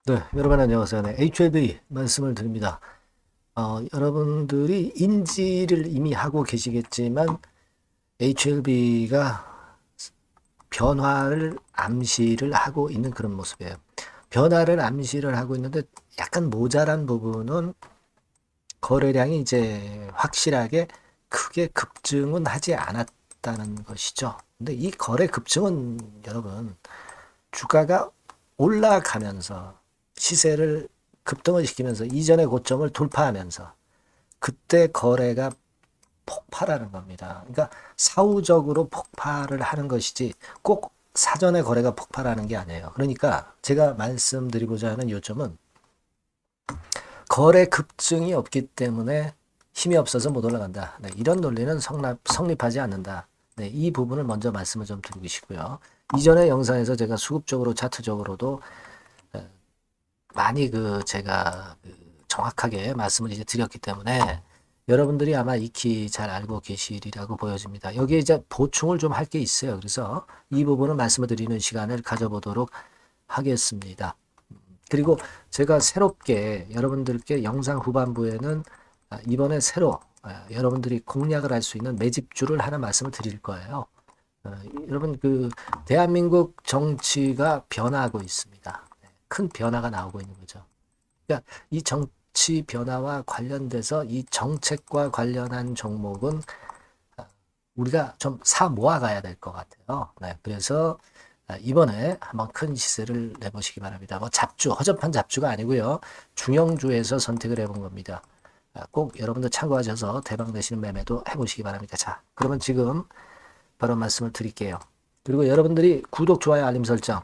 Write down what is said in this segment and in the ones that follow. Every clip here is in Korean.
네, 여러분 안녕하세요. 네, HLB 말씀을 드립니다. 여러분들이 인지를 이미 하고 계시겠지만 HLB가 변화를 암시를 하고 있는 그런 모습이에요. 변화를 암시를 하고 있는데 약간 모자란 부분은 거래량이 이제 확실하게 크게 급증은 하지 않았다는 것이죠. 근데 이 거래 급증은 여러분 주가가 올라가면서 시세를 급등을 시키면서 이전의 고점을 돌파하면서 그때 거래가 폭발하는 겁니다. 그러니까 사후적으로 폭발을 하는 것이지 꼭 사전에 거래가 폭발하는 게 아니에요. 그러니까 제가 말씀드리고자 하는 요점은 거래 급증이 없기 때문에 힘이 없어서 못 올라간다. 네, 이런 논리는 성립하지 않는다. 네, 이 부분을 먼저 말씀을 좀 드리고 싶고요. 이전의 영상에서 제가 수급적으로 차트적으로도 많이 제가 정확하게 말씀을 이제 드렸기 때문에 여러분들이 아마 익히 잘 알고 계시리라고 보여집니다. 여기에 이제 보충을 좀 할 게 있어요. 그래서 이 부분을 말씀을 드리는 시간을 가져보도록 하겠습니다. 그리고 제가 새롭게 여러분들께 영상 후반부에는 이번에 새로 여러분들이 공략을 할 수 있는 매집주를 하나 말씀을 드릴 거예요. 여러분 대한민국 정치가 변화하고 있습니다. 큰 변화가 나오고 있는 거죠. 그러니까 이 정치 변화와 관련돼서 이 정책과 관련한 종목은 우리가 좀 사 모아가야 될 것 같아요. 네, 그래서 이번에 한번 큰 시세를 내보시기 바랍니다. 뭐 허접한 잡주가 아니고요. 중형주에서 선택을 해본 겁니다. 꼭 여러분들 참고하셔서 대박 내시는 매매도 해보시기 바랍니다. 자, 그러면 지금 바로 말씀을 드릴게요. 그리고 여러분들이 구독, 좋아요, 알림 설정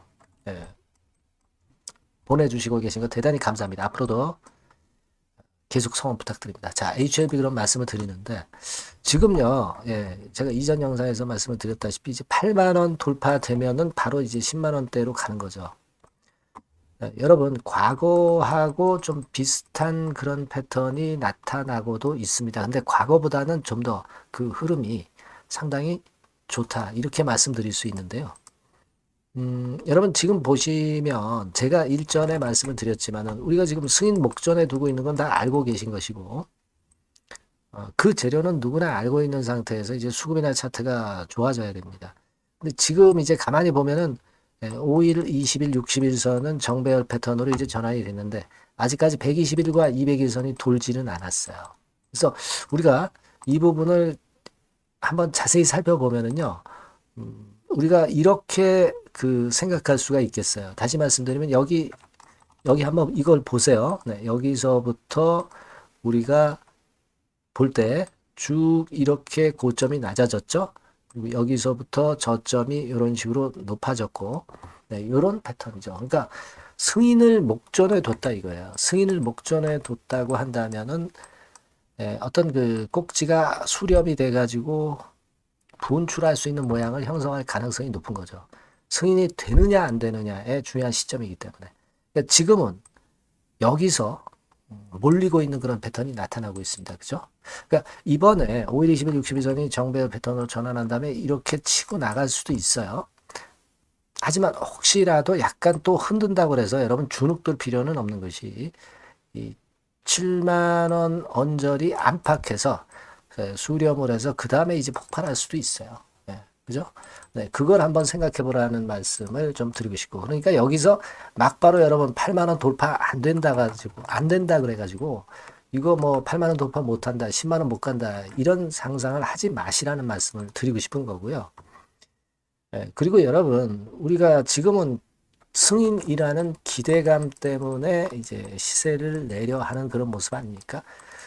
보내주시고 계신 거 대단히 감사합니다. 앞으로도 계속 성원 부탁드립니다. 자, HLB 그런 말씀을 드리는데 지금요, 제가 이전 영상에서 말씀을 드렸다시피 이제 8만 원 돌파되면은 바로 이제 10만 원대로 가는 거죠. 여러분, 과거하고 좀 비슷한 그런 패턴이 나타나고도 있습니다. 근데 과거보다는 좀 더 그 흐름이 상당히 좋다. 이렇게 말씀드릴 수 있는데요. 여러분 지금 보시면 제가 일전에 말씀을 드렸지만은 우리가 지금 승인 목전에 두고 있는 건 다 알고 계신 것이고 그 재료는 누구나 알고 있는 상태에서 이제 수급이나 차트가 좋아져야 됩니다. 근데 지금 이제 가만히 보면은 5일, 20일, 60일선은 정배열 패턴으로 이제 전환이 됐는데 아직까지 120일과 200일선이 돌지는 않았어요. 그래서 우리가 이 부분을 한번 자세히 살펴보면은요. 우리가 이렇게 생각할 수가 있겠어요. 다시 말씀드리면 여기 한번 이걸 보세요. 네, 여기서부터 우리가 볼 때 쭉 이렇게 고점이 낮아졌죠. 그리고 여기서부터 저점이 이런 식으로 높아졌고, 네, 이런 패턴이죠. 그러니까 승인을 목전에 뒀다 이거예요. 승인을 목전에 뒀다고 한다면은 어떤 꼭지가 수렴이 돼가지고 분출할 수 있는 모양을 형성할 가능성이 높은 거죠. 승인이 되느냐 안 되느냐의 중요한 시점이기 때문에. 그러니까 지금은 여기서 몰리고 있는 그런 패턴이 나타나고 있습니다. 그죠? 그러니까 이번에 5일, 20일, 60일선이 정배열 패턴으로 전환한 다음에 이렇게 치고 나갈 수도 있어요. 하지만 혹시라도 약간 또 흔든다고 해서 여러분 주눅들 필요는 없는 것이 이 7만 원 언저리 안팎에서 수렴을 해서 그 다음에 이제 폭발할 수도 있어요. 그죠? 네, 그걸 한번 생각해 보라는 말씀을 좀 드리고 싶고. 그러니까 여기서 막바로 여러분 8만 원 돌파 안 된다 그래가지고 이거 뭐 8만 원 돌파 못 한다, 10만 원 못 간다 이런 상상을 하지 마시라는 말씀을 드리고 싶은 거고요. 그리고 여러분 우리가 지금은 승인이라는 기대감 때문에 이제 시세를 내려 하는 그런 모습 아닙니까?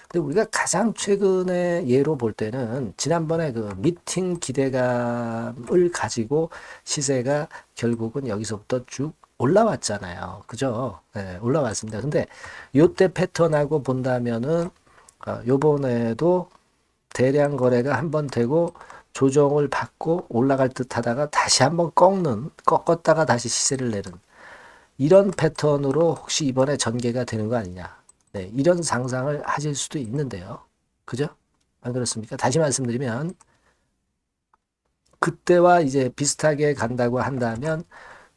근데 우리가 가장 최근에 예로 볼 때는 지난번에 그 미팅 기대감을 가지고 시세가 결국은 여기서부터 쭉 올라왔잖아요. 그죠? 네, 올라왔습니다. 근데 요때 패턴하고 본다면은 요번에도 대량 거래가 한번 되고 조정을 받고 올라갈 듯 하다가 다시 한번 꺾었다가 다시 시세를 내는 이런 패턴으로 혹시 이번에 전개가 되는 거 아니냐. 네, 이런 상상을 하실 수도 있는데요. 그죠? 안 그렇습니까? 다시 말씀드리면 그때와 이제 비슷하게 간다고 한다면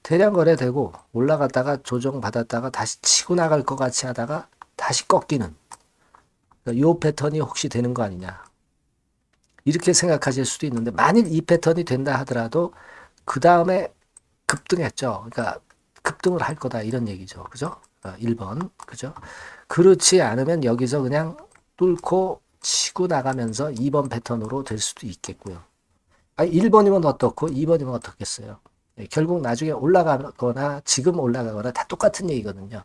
대량 거래되고 올라갔다가 조정받았다가 다시 치고 나갈 것 같이 하다가 다시 꺾이는 이 패턴이 혹시 되는 거 아니냐 이렇게 생각하실 수도 있는데 만일 이 패턴이 된다 하더라도 그 다음에 급등했죠. 그러니까 급등을 할 거다 이런 얘기죠. 그죠? 1번 그죠? 그렇지 않으면 여기서 그냥 뚫고 치고 나가면서 2번 패턴으로 될 수도 있겠고요. 1번이면 어떻고 2번이면 어떻겠어요? 결국 나중에 올라가거나 지금 올라가거나 다 똑같은 얘기거든요.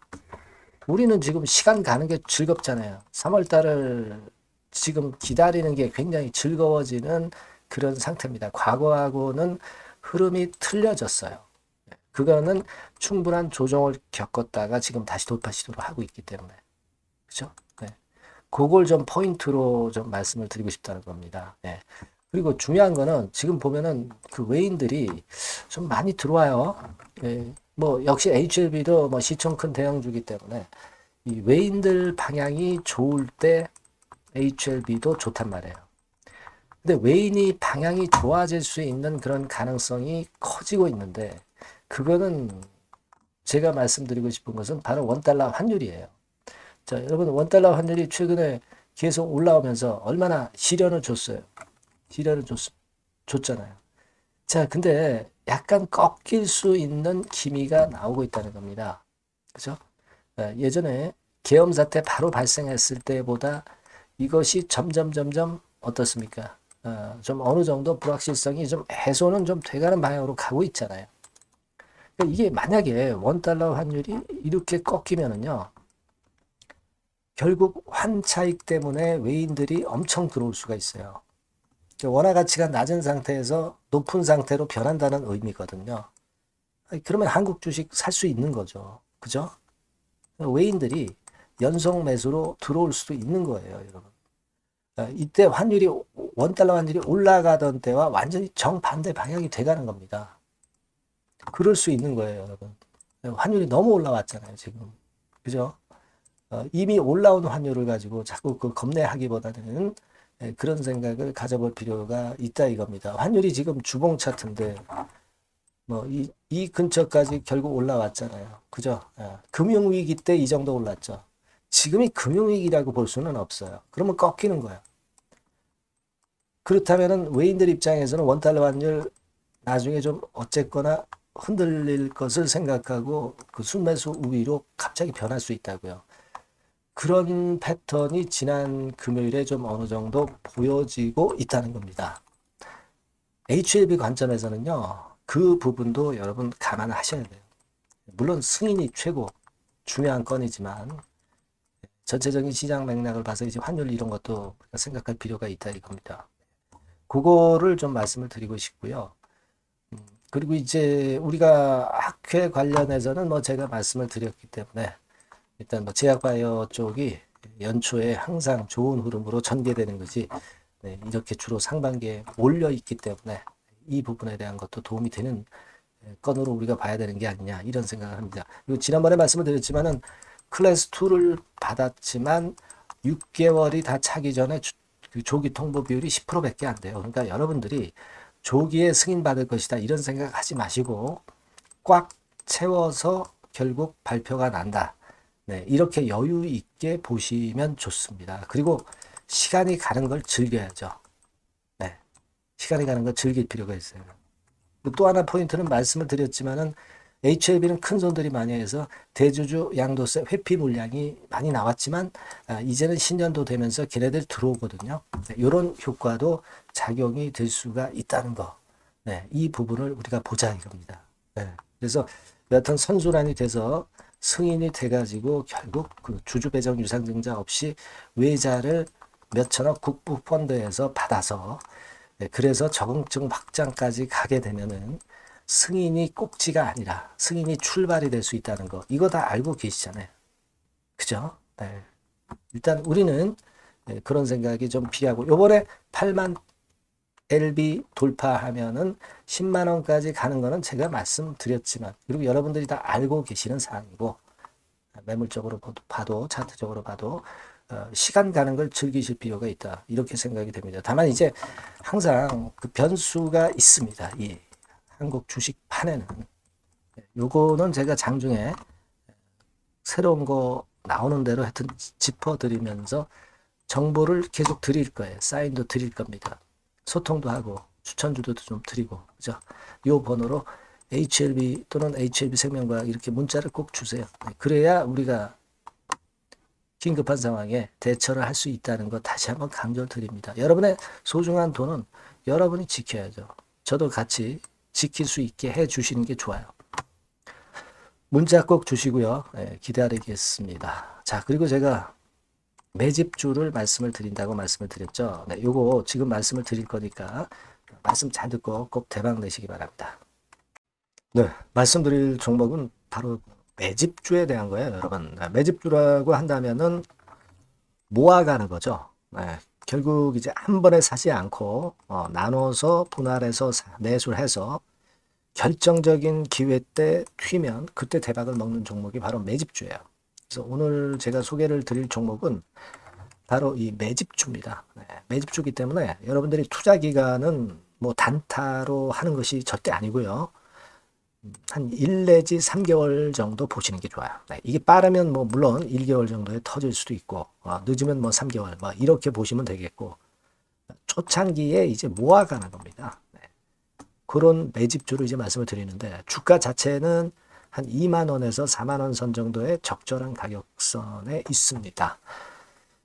우리는 지금 시간 가는 게 즐겁잖아요. 3월 달을 지금 기다리는 게 굉장히 즐거워지는 그런 상태입니다. 과거하고는 흐름이 틀려졌어요. 그거는 충분한 조정을 겪었다가 지금 다시 돌파 시도를 하고 있기 때문에. 그죠? 네. 그걸 좀 포인트로 좀 말씀을 드리고 싶다는 겁니다. 네. 그리고 중요한 거는 지금 보면은 그 외인들이 좀 많이 들어와요. 예, 뭐 역시 HLB도 뭐 시총 큰 대형주기 때문에 이 외인들 방향이 좋을 때 HLB도 좋단 말이에요. 근데 외인이 방향이 좋아질 수 있는 그런 가능성이 커지고 있는데 그거는 제가 말씀드리고 싶은 것은 바로 원달러 환율이에요. 자, 여러분 원달러 환율이 최근에 계속 올라오면서 얼마나 시련을 줬어요. 시련을 줬잖아요. 자, 근데 약간 꺾일 수 있는 기미가 나오고 있다는 겁니다. 그죠? 예전에 계엄 사태 바로 발생했을 때보다 이것이 점점 어떻습니까? 좀 어느 정도 불확실성이 좀 해소는 좀 돼가는 방향으로 가고 있잖아요. 그러니까 이게 만약에 원달러 환율이 이렇게 꺾이면은요, 결국 환차익 때문에 외인들이 엄청 들어올 수가 있어요. 원화 가치가 낮은 상태에서 높은 상태로 변한다는 의미거든요. 그러면 한국 주식 살 수 있는 거죠. 그죠? 외인들이 연속 매수로 들어올 수도 있는 거예요, 여러분. 이때 환율이 원달러 환율이 올라가던 때와 완전히 정반대 방향이 돼가는 겁니다. 그럴 수 있는 거예요, 여러분. 환율이 너무 올라왔잖아요, 지금. 그죠? 이미 올라온 환율을 가지고 자꾸 그 겁내하기보다는 그런 생각을 가져볼 필요가 있다 이겁니다. 환율이 지금 주봉 차트인데 뭐 이 근처까지 결국 올라왔잖아요. 그죠? 금융위기 때 이 정도 올랐죠. 지금이 금융위기라고 볼 수는 없어요. 그러면 꺾이는 거예요. 그렇다면은 외인들 입장에서는 원달러 환율 나중에 좀 어쨌거나 흔들릴 것을 생각하고 그 순매수 우위로 갑자기 변할 수 있다고요. 그런 패턴이 지난 금요일에 좀 어느 정도 보여지고 있다는 겁니다. HLB 관점에서는요, 그 부분도 여러분 감안하셔야 돼요. 물론 승인이 최고 중요한 건이지만 전체적인 시장 맥락을 봐서 이제 환율 이런 것도 생각할 필요가 있다 이겁니다. 그거를 좀 말씀을 드리고 싶고요. 그리고 이제 우리가 학회 관련해서는 뭐 제가 말씀을 드렸기 때문에 일단 뭐 제약바이오 쪽이 연초에 항상 좋은 흐름으로 전개되는 거지 네, 이렇게 주로 상반기에 몰려 있기 때문에 이 부분에 대한 것도 도움이 되는 건으로 우리가 봐야 되는 게 아니냐 이런 생각을 합니다. 그리고 지난번에 말씀을 드렸지만은 클래스 2를 받았지만 6개월이 다 차기 전에 그 조기 통보 비율이 10%밖에 안 돼요. 그러니까 여러분들이 조기에 승인받을 것이다 이런 생각하지 마시고 꽉 채워서 결국 발표가 난다. 네, 이렇게 여유 있게 보시면 좋습니다. 그리고 시간이 가는 걸 즐겨야죠. 네, 시간이 가는 걸 즐길 필요가 있어요. 또 하나 포인트는 말씀을 드렸지만은 HLB는 큰 손들이 많이 해서 대주주 양도세 회피 물량이 많이 나왔지만 이제는 신년도 되면서 걔네들 들어오거든요. 네, 이런 효과도 작용이 될 수가 있다는 거. 네, 이 부분을 우리가 보자 이겁니다. 네, 그래서 여하튼 선순환이 돼서 승인이 돼가지고 결국 그 주주 배정 유상증자 없이 외자를 몇천억 국부 펀드에서 받아서 네, 그래서 적응증 확장까지 가게 되면은 승인이 꼭지가 아니라 승인이 출발이 될 수 있다는 거 이거 다 알고 계시잖아요. 그죠? 네. 일단 우리는 네, 그런 생각이 좀 필요하고 요번에 8만 LB 돌파하면은 10만 원까지 가는 거는 제가 말씀드렸지만 그리고 여러분들이 다 알고 계시는 사항이고 매물적으로 봐도 차트적으로 봐도 시간 가는 걸 즐기실 필요가 있다 이렇게 생각이 됩니다. 다만 이제 항상 그 변수가 있습니다. 이 한국 주식판에는 요거는 제가 장중에 새로운 거 나오는 대로 하여튼 짚어드리면서 정보를 계속 드릴 거예요. 사인도 드릴 겁니다. 소통도 하고 추천주도 좀 드리고, 그죠? 요 번호로 HLB 또는 HLB 생명과학 이렇게 문자를 꼭 주세요. 그래야 우리가 긴급한 상황에 대처를 할 수 있다는 거 다시 한번 강조를 드립니다. 여러분의 소중한 돈은 여러분이 지켜야죠. 저도 같이 지킬 수 있게 해 주시는 게 좋아요. 문자 꼭 주시고요. 네, 기다리겠습니다. 자, 그리고 제가 매집주를 말씀을 드린다고 말씀을 드렸죠. 네, 요거 지금 말씀을 드릴 거니까 말씀 잘 듣고 꼭 대박 내시기 바랍니다. 네, 말씀드릴 종목은 바로 매집주에 대한 거예요, 여러분. 네, 매집주라고 한다면은 모아가는 거죠. 네, 결국 이제 한 번에 사지 않고 나눠서 분할해서 매수를 해서 결정적인 기회 때 튀면 그때 대박을 먹는 종목이 바로 매집주예요. 그래서 오늘 제가 소개를 드릴 종목은 바로 이 매집주입니다. 네, 매집주기 때문에 여러분들이 투자 기간은 뭐 단타로 하는 것이 절대 아니고요. 한 1 내지 3개월 정도 보시는 게 좋아요. 네, 이게 빠르면 뭐 물론 1개월 정도에 터질 수도 있고 늦으면 뭐 3개월 뭐 이렇게 보시면 되겠고, 초창기에 이제 모아가는 겁니다. 네, 그런 매집주를 이제 말씀을 드리는데 주가 자체는 한 2만 원에서 4만 원 선 정도의 적절한 가격선에 있습니다.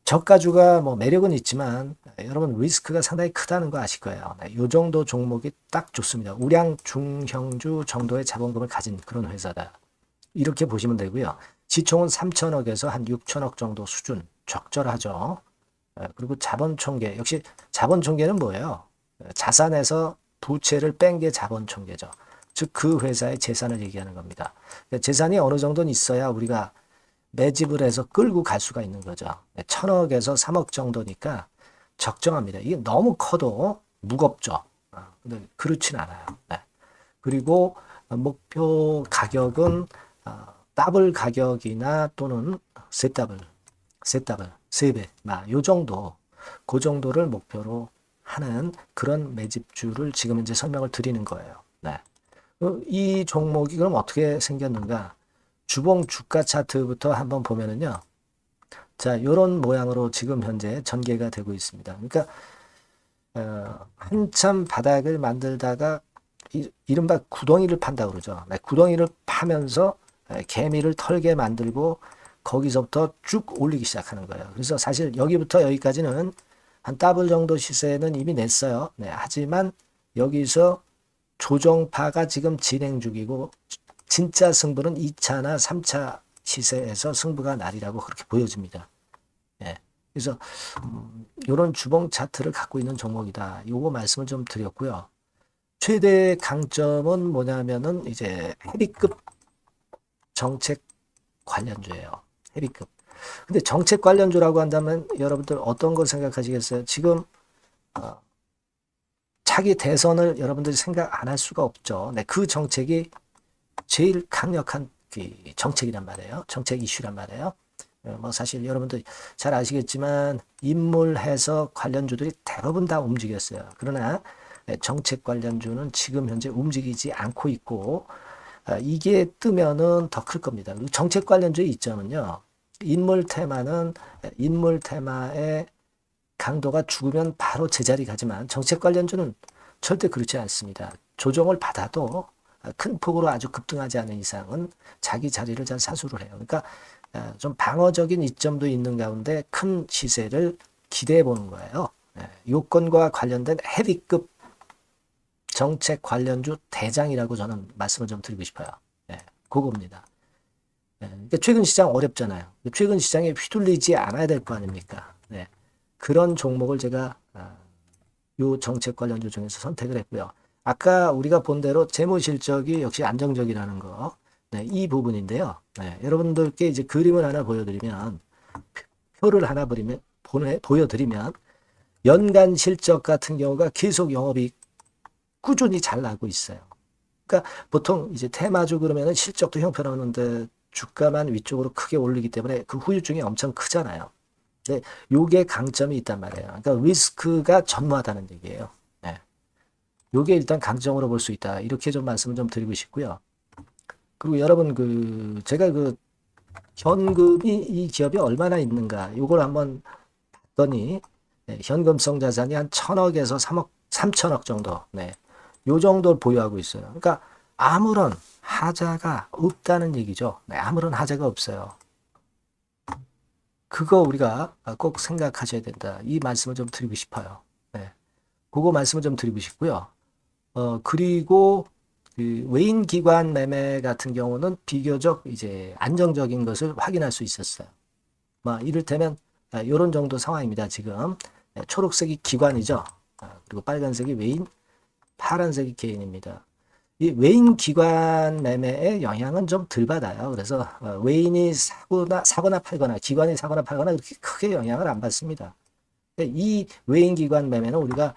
저가주가 뭐 매력은 있지만 여러분 리스크가 상당히 크다는 거 아실 거예요. 네, 이 정도 종목이 딱 좋습니다. 우량 중형주 정도의 자본금을 가진 그런 회사다. 이렇게 보시면 되고요. 시총은 3천억에서 한 6천억 정도 수준 적절하죠. 그리고 자본총계, 역시 자본총계는 뭐예요? 자산에서 부채를 뺀 게 자본총계죠. 즉 그 회사의 재산을 얘기하는 겁니다. 재산이 어느 정도는 있어야 우리가 매집을 해서 끌고 갈 수가 있는 거죠. 1,000억에서 3억 정도니까 적정합니다. 이게 너무 커도 무겁죠. 근데 그렇진 않아요. 네. 그리고 목표 가격은 더블 가격이나 또는 셋더블, 세 배, 요 정도, 그 정도를 목표로 하는 그런 매집주를 지금 이제 설명을 드리는 거예요. 네. 이 종목이 그럼 어떻게 생겼는가? 주봉 주가 차트부터 한번 보면은요. 자, 요런 모양으로 지금 현재 전개가 되고 있습니다. 그러니까 한참 바닥을 만들다가 이른바 구덩이를 판다고 그러죠. 네, 구덩이를 파면서 개미를 털게 만들고 거기서부터 쭉 올리기 시작하는 거예요. 그래서 사실 여기부터 여기까지는 한 더블 정도 시세는 이미 냈어요. 네, 하지만 여기서 조정파가 지금 진행 중이고 진짜 승부는 2차나 3차 시세에서 승부가 날이라고 그렇게 보여집니다. 예. 그래서 이런 주봉 차트를 갖고 있는 종목이다. 요거 말씀을 좀 드렸고요. 최대 강점은 뭐냐면은 이제 헤비급 정책 관련주예요. 헤비급. 근데 정책 관련주라고 한다면 여러분들 어떤 걸 생각하시겠어요? 지금 차기 대선을 여러분들이 생각 안 할 수가 없죠. 네, 그 정책이 제일 강력한 정책이란 말이에요. 정책 이슈란 말이에요. 뭐 사실 여러분들 잘 아시겠지만 인물해서 관련주들이 대부분 다 움직였어요. 그러나 정책 관련주는 지금 현재 움직이지 않고 있고 이게 뜨면은 더 클 겁니다. 정책 관련주의 이점은요. 인물 테마는 인물 테마의 강도가 죽으면 바로 제자리 가지만 정책 관련주는 절대 그렇지 않습니다. 조정을 받아도 큰 폭으로 아주 급등하지 않은 이상은 자기 자리를 잘 사수를 해요. 그러니까 좀 방어적인 이점도 있는 가운데 큰 시세를 기대해 보는 거예요. 요건과 관련된 헤비급 정책 관련주 대장이라고 저는 말씀을 좀 드리고 싶어요. 그겁니다. 그러니까 최근 시장 어렵잖아요. 최근 시장에 휘둘리지 않아야 될 거 아닙니까? 그런 종목을 제가 요 정책 관련주 중에서 선택을 했고요. 아까 우리가 본 대로 재무 실적이 역시 안정적이라는 거, 이 부분인데요. 여러분들께 이제 그림을 하나 보여드리면, 표를 하나 보여드리면, 연간 실적 같은 경우가 계속 영업이 꾸준히 잘 나고 있어요. 그러니까 보통 이제 테마주 그러면은 실적도 형편없는데 주가만 위쪽으로 크게 올리기 때문에 그 후유증이 엄청 크잖아요. 근데 요게 강점이 있단 말이에요. 그러니까 리스크가 전무하다는 얘기예요. 요게 일단 강점으로 볼 수 있다. 이렇게 좀 말씀을 좀 드리고 싶고요. 그리고 여러분 제가 현금이 이 기업이 얼마나 있는가 요걸 한번 봤더니 현금성 자산이 한 1,000억에서 3천억 정도. 네. 요 정도를 보유하고 있어요. 그러니까 아무런 하자가 없다는 얘기죠. 네, 아무런 하자가 없어요. 그거 우리가 꼭 생각하셔야 된다. 이 말씀을 좀 드리고 싶어요. 네. 그거 말씀을 좀 드리고 싶고요. 그리고 외인 기관 매매 같은 경우는 비교적 이제 안정적인 것을 확인할 수 있었어요. 이를테면 이런 정도 상황입니다. 지금 초록색이 기관이죠. 그리고 빨간색이 외인, 파란색이 개인입니다. 이 외인 기관 매매의 영향은 좀 덜 받아요. 그래서 외인이 사거나 팔거나 기관이 사거나 팔거나 그렇게 크게 영향을 안 받습니다. 이 외인 기관 매매는 우리가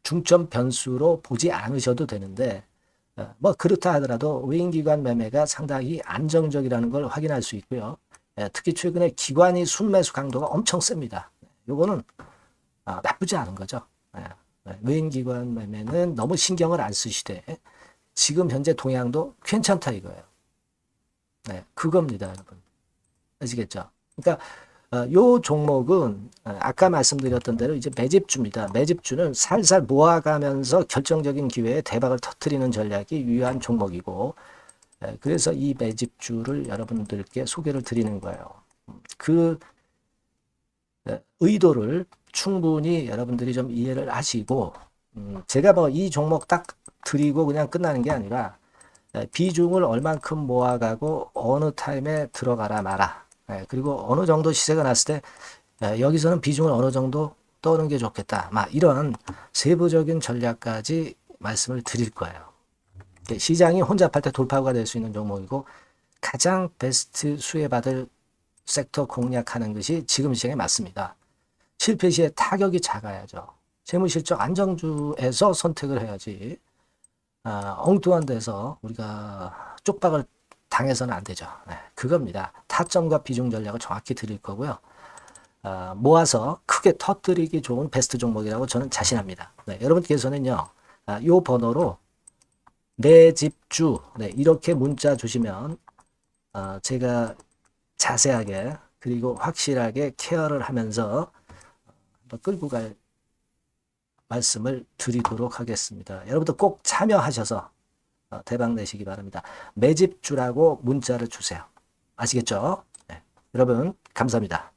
중점 변수로 보지 않으셔도 되는데 그렇다 하더라도 외인 기관 매매가 상당히 안정적이라는 걸 확인할 수 있고요. 특히 최근에 기관이 순매수 강도가 엄청 셉니다. 요거는 나쁘지 않은 거죠. 외인 기관 매매는 너무 신경을 안 쓰시되 지금 현재 동향도 괜찮다 이거예요. 네, 그겁니다, 여러분. 아시겠죠? 그러니까 요 종목은 아까 말씀드렸던 대로 이제 매집주입니다. 매집주는 살살 모아가면서 결정적인 기회에 대박을 터뜨리는 전략이 유효한 종목이고 그래서 이 매집주를 여러분들께 소개를 드리는 거예요. 그 의도를 충분히 여러분들이 좀 이해를 하시고 제가 이 종목 딱 드리고 그냥 끝나는 게 아니라 비중을 얼만큼 모아가고 어느 타임에 들어가라 마라. 그리고 어느 정도 시세가 났을 때 여기서는 비중을 어느 정도 떠는 게 좋겠다. 이런 세부적인 전략까지 말씀을 드릴 거예요. 시장이 혼잡할 때 돌파구가 될 수 있는 종목이고 가장 베스트 수혜받을 섹터 공략하는 것이 지금 시장에 맞습니다. 실패 시에 타격이 작아야죠. 재무실적 안정주에서 선택을 해야지 엉뚱한 데서 우리가 쪽박을 당해서는 안 되죠. 네, 그겁니다. 타점과 비중 전략을 정확히 드릴 거고요. 모아서 크게 터뜨리기 좋은 베스트 종목이라고 저는 자신합니다. 네, 여러분께서는요. 요 번호로 내 집주 이렇게 문자 주시면 제가 자세하게 그리고 확실하게 케어를 하면서 끌고 갈 말씀을 드리도록 하겠습니다. 여러분들 꼭 참여하셔서 대박 내시기 바랍니다. 매집주라고 문자를 주세요. 아시겠죠? 네. 여러분 감사합니다.